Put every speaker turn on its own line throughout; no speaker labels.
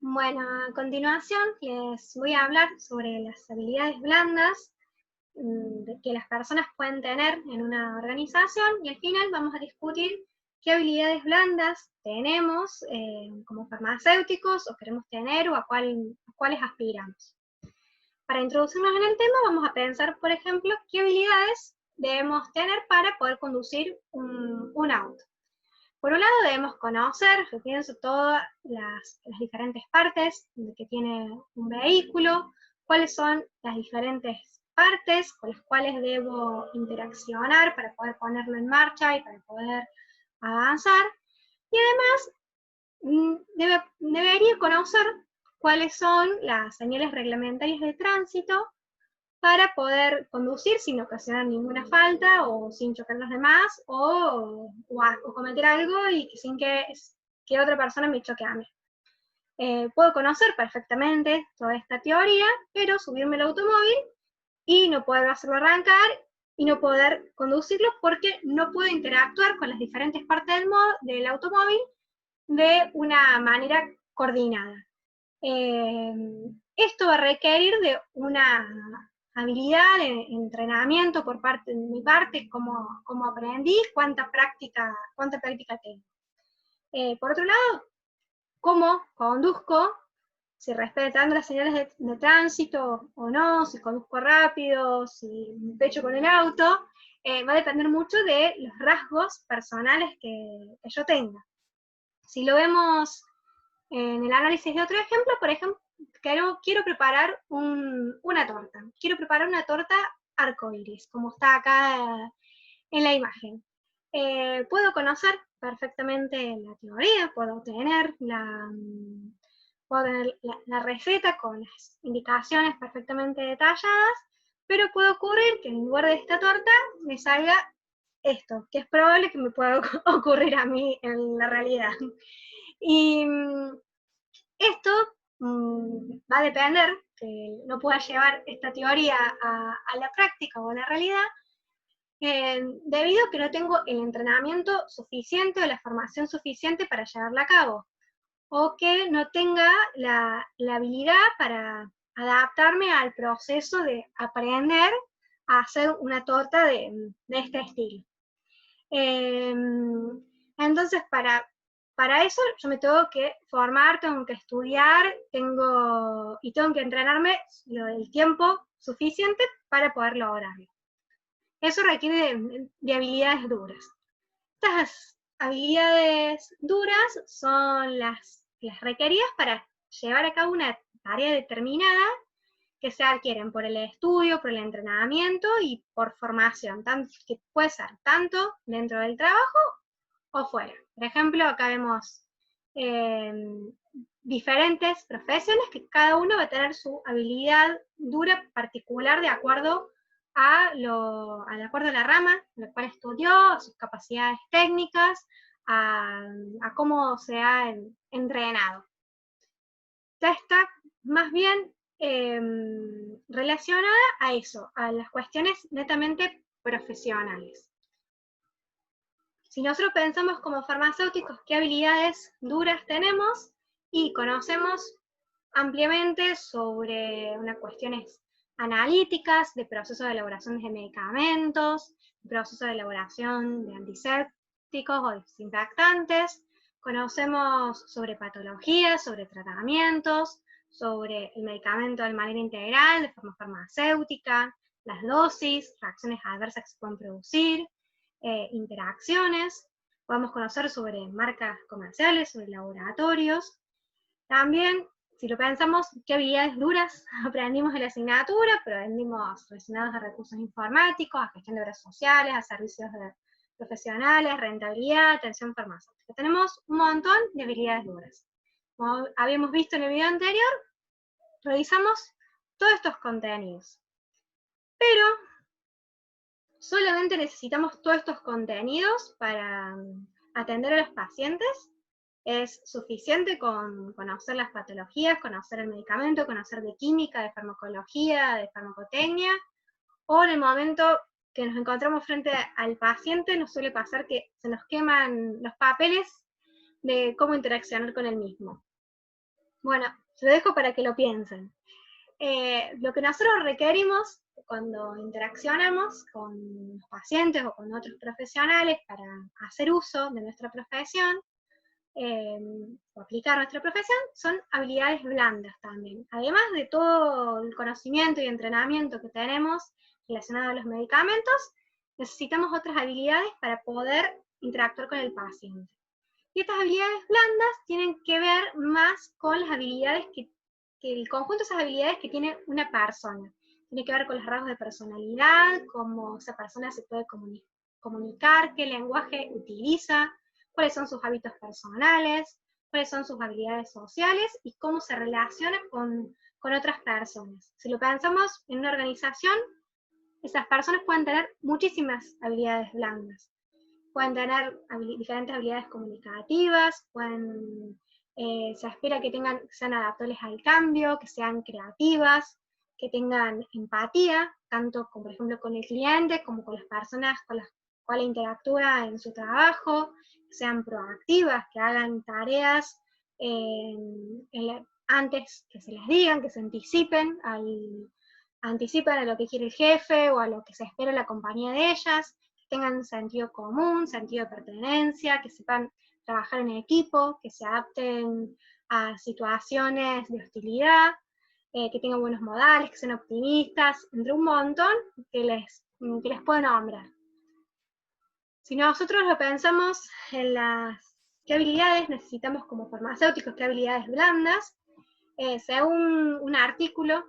Bueno, a continuación les voy a hablar sobre las habilidades blandas que las personas pueden tener en una organización y al final vamos a discutir qué habilidades blandas tenemos como farmacéuticos o queremos tener o a cuáles aspiramos. Para introducirnos en el tema vamos a pensar, por ejemplo, qué habilidades debemos tener para poder conducir un auto. Por un lado debemos conocer, yo pienso, todas las diferentes partes que tiene un vehículo, cuáles son las diferentes partes con las cuales debo interaccionar para poder ponerlo en marcha y para poder avanzar. Y además debería conocer cuáles son las señales reglamentarias de tránsito para poder conducir sin ocasionar ninguna falta o sin chocar a los demás o cometer algo y sin que otra persona me choque a mí. Puedo conocer perfectamente toda esta teoría, pero subirme al automóvil y no poder hacerlo arrancar y no poder conducirlo porque no puedo interactuar con las diferentes partes del automóvil de una manera coordinada. Esto va a requerir de una habilidad, de entrenamiento por parte de mi parte, cómo aprendí, cuánta práctica tengo. Por otro lado, cómo conduzco, si respetando las señales de tránsito o no, si conduzco rápido, si me pecho con el auto, va a depender mucho de los rasgos personales que yo tenga. Si lo vemos en el análisis de otro ejemplo, por ejemplo, quiero preparar una torta. Quiero preparar una torta arcoíris, como está acá en la imagen. Puedo conocer perfectamente la teoría, puedo tener la receta con las indicaciones perfectamente detalladas, pero puede ocurrir que en lugar de esta torta me salga esto, que es probable que me pueda ocurrir a mí en la realidad. Y esto va a depender que no pueda llevar esta teoría a la práctica o a la realidad, debido a que no tengo el entrenamiento suficiente o la formación suficiente para llevarla a cabo, o que no tenga la habilidad para adaptarme al proceso de aprender a hacer una torta de este estilo. Entonces, para eso yo me tengo que formar, tengo que estudiar, tengo que entrenarme el tiempo suficiente para poder lograrlo. Eso requiere de habilidades duras. Estas habilidades duras son las requeridas para llevar a cabo una tarea determinada que se adquieren por el estudio, por el entrenamiento y por formación, que puede ser tanto dentro del trabajo o fuera. Por ejemplo, acá vemos diferentes profesiones que cada uno va a tener su habilidad dura particular de acuerdo a la rama en la cual estudió, a sus capacidades técnicas, a cómo se ha entrenado. Ya está más bien relacionada a eso, a las cuestiones netamente profesionales. Si nosotros pensamos como farmacéuticos qué habilidades duras tenemos y conocemos ampliamente sobre unas cuestiones analíticas, de procesos de elaboración de medicamentos, procesos de elaboración de antisépticos o desinfectantes, conocemos sobre patologías, sobre tratamientos, sobre el medicamento de manera integral, de forma farmacéutica, las dosis, reacciones adversas que se pueden producir, interacciones, podemos conocer sobre marcas comerciales, sobre laboratorios. También, si lo pensamos, qué habilidades duras aprendimos en la asignatura, pero aprendimos relacionados a recursos informáticos, a gestión de obras sociales, a servicios profesionales, rentabilidad, atención farmacéutica. Tenemos un montón de habilidades duras. Como habíamos visto en el video anterior, revisamos todos estos contenidos. Pero solamente necesitamos todos estos contenidos para atender a los pacientes. Es suficiente con conocer las patologías, conocer el medicamento, conocer de química, de farmacología, de farmacotecnia, o en el momento que nos encontramos frente al paciente nos suele pasar que se nos queman los papeles de cómo interaccionar con el mismo. Bueno, lo dejo para que lo piensen. Lo que nosotros requerimos cuando interaccionamos con los pacientes o con otros profesionales para hacer uso de nuestra profesión o aplicar nuestra profesión son habilidades blandas también. Además de todo el conocimiento y entrenamiento que tenemos relacionado a los medicamentos, necesitamos otras habilidades para poder interactuar con el paciente. Y estas habilidades blandas tienen que ver más con las habilidades que el conjunto de esas habilidades que tiene una persona. Tiene que ver con los rasgos de personalidad, cómo esa persona se puede comunicar, qué lenguaje utiliza, cuáles son sus hábitos personales, cuáles son sus habilidades sociales y cómo se relaciona con otras personas. Si lo pensamos en una organización, esas personas pueden tener muchísimas habilidades blandas. Pueden tener diferentes habilidades comunicativas, se espera que sean adaptables al cambio, que sean creativas, que tengan empatía, tanto como, por ejemplo, con el cliente, como con las personas con las cuales interactúa en su trabajo, que sean proactivas, que hagan tareas antes que se les digan, que se anticipen a lo que quiere el jefe o a lo que se espera en la compañía de ellas, tengan sentido común, sentido de pertenencia, que sepan trabajar en equipo, que se adapten a situaciones de hostilidad, que tengan buenos modales, que sean optimistas, entre un montón que les puedo nombrar. Si nosotros lo pensamos en qué habilidades necesitamos como farmacéuticos, qué habilidades blandas, según un artículo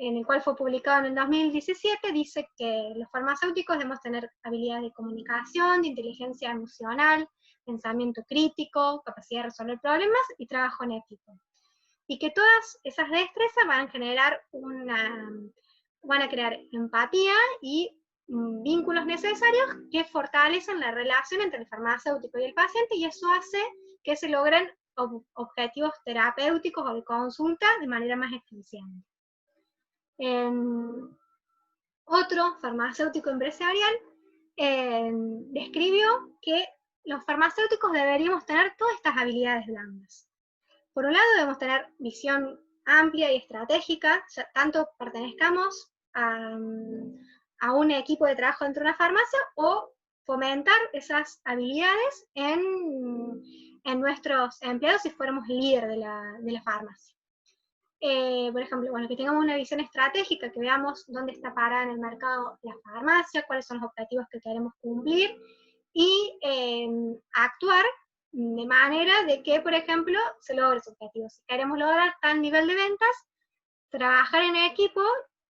en el cual fue publicado en el 2017, dice que los farmacéuticos debemos tener habilidades de comunicación, de inteligencia emocional, pensamiento crítico, capacidad de resolver problemas y trabajo en equipo. Y que todas esas destrezas van a crear empatía y vínculos necesarios que fortalecen la relación entre el farmacéutico y el paciente, y eso hace que se logren objetivos terapéuticos o de consulta de manera más eficiente. Otro farmacéutico empresarial describió que los farmacéuticos deberíamos tener todas estas habilidades blandas. Por un lado, debemos tener visión amplia y estratégica, tanto pertenezcamos a un equipo de trabajo dentro de una farmacia o fomentar esas habilidades en nuestros empleados si fuéramos líder de la farmacia. Por ejemplo, bueno, que tengamos una visión estratégica, que veamos dónde está parada en el mercado la farmacia, cuáles son los objetivos que queremos cumplir y actuar de manera de que, por ejemplo, se logre ese objetivo. Si queremos lograr tal nivel de ventas, trabajar en equipo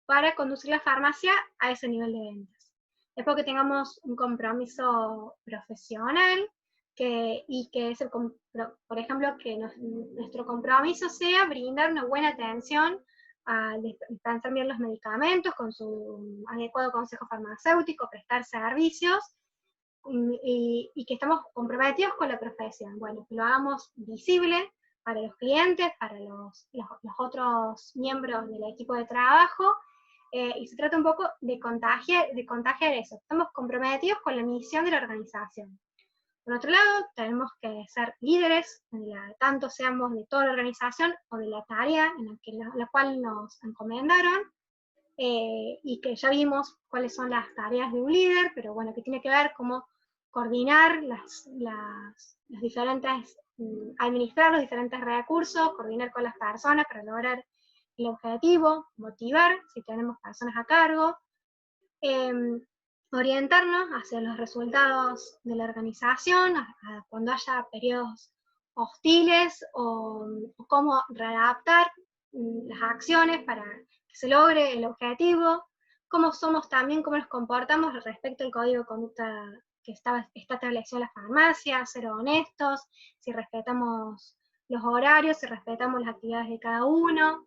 para conducir la farmacia a ese nivel de ventas. Después que tengamos un compromiso profesional, y que es por ejemplo, que nuestro compromiso sea brindar una buena atención a dispensar bien los medicamentos con su adecuado consejo farmacéutico, prestar servicios, y que estamos comprometidos con la profesión. Bueno, que lo hagamos visible para los clientes, para los otros miembros del equipo de trabajo, y se trata un poco de contagiar eso. Estamos comprometidos con la misión de la organización. Por otro lado, tenemos que ser líderes, tanto seamos de toda la organización o de la tarea en la cual nos encomendaron, y que ya vimos cuáles son las tareas de un líder, pero bueno, que tiene que ver cómo coordinar los diferentes, administrar los diferentes recursos, coordinar con las personas para lograr el objetivo, motivar si tenemos personas a cargo, orientarnos hacia los resultados de la organización, cuando haya periodos hostiles, o cómo readaptar las acciones para que se logre el objetivo, cómo somos también, cómo nos comportamos respecto al código de conducta que está establecido en la farmacia, ser honestos, si respetamos los horarios, si respetamos las actividades de cada uno.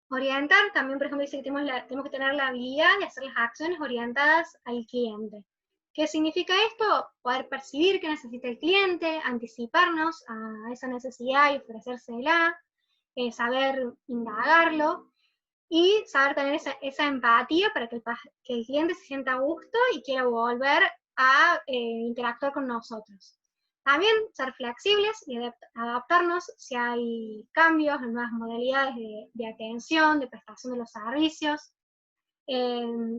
Orientar, también por ejemplo dice que tenemos que tener la habilidad de hacer las acciones orientadas al cliente. ¿Qué significa esto? Poder percibir qué necesita el cliente, anticiparnos a esa necesidad y ofrecérsela, saber indagarlo y saber tener esa empatía para que el cliente se sienta a gusto y quiera volver a interactuar con nosotros. También ser flexibles y adaptarnos si hay cambios en nuevas modalidades de atención, de prestación de los servicios.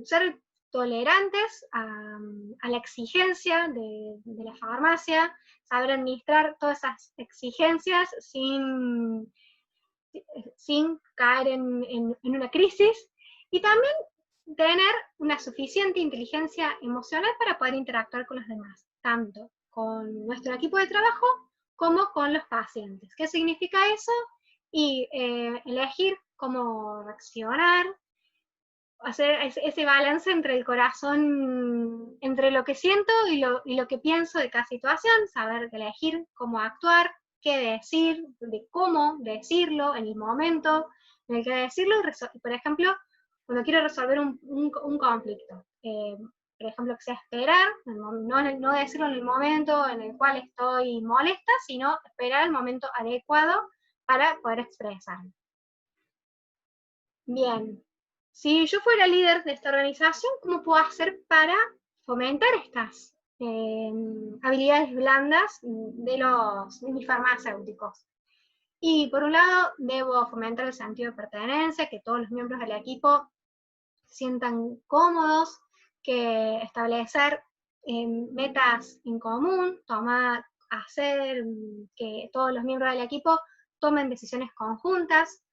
Ser tolerantes a la exigencia de la farmacia, saber administrar todas esas exigencias sin caer en una crisis, y también tener una suficiente inteligencia emocional para poder interactuar con los demás, tanto con nuestro equipo de trabajo como con los pacientes. ¿Qué significa eso? Y elegir cómo reaccionar, hacer ese balance entre el corazón, entre lo que siento y lo que pienso de cada situación, saber elegir cómo actuar, qué decir, de cómo decirlo, en el momento en el que decirlo. Por ejemplo, cuando quiero resolver un conflicto, por ejemplo, que sea esperar, no decirlo en el momento en el cual estoy molesta, sino esperar el momento adecuado para poder expresarlo. Bien, si yo fuera líder de esta organización, ¿cómo puedo hacer para fomentar estas habilidades blandas de mis farmacéuticos? Y por un lado, debo fomentar el sentido de pertenencia, que todos los miembros del equipo se sientan cómodos, que establecer metas en común, que todos los miembros del equipo tomen decisiones conjuntas,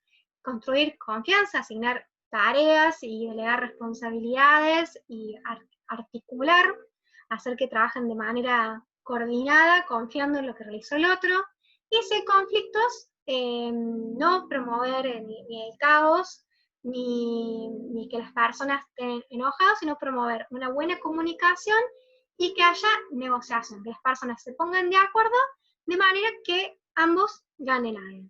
construir confianza, asignar tareas y delegar responsabilidades y articular, hacer que trabajen de manera coordinada, confiando en lo que realizó el otro. Y si hay conflictos, no promover ni el caos, ni que las personas estén enojadas, sino promover una buena comunicación y que haya negociación, que las personas se pongan de acuerdo de manera que ambos ganen algo.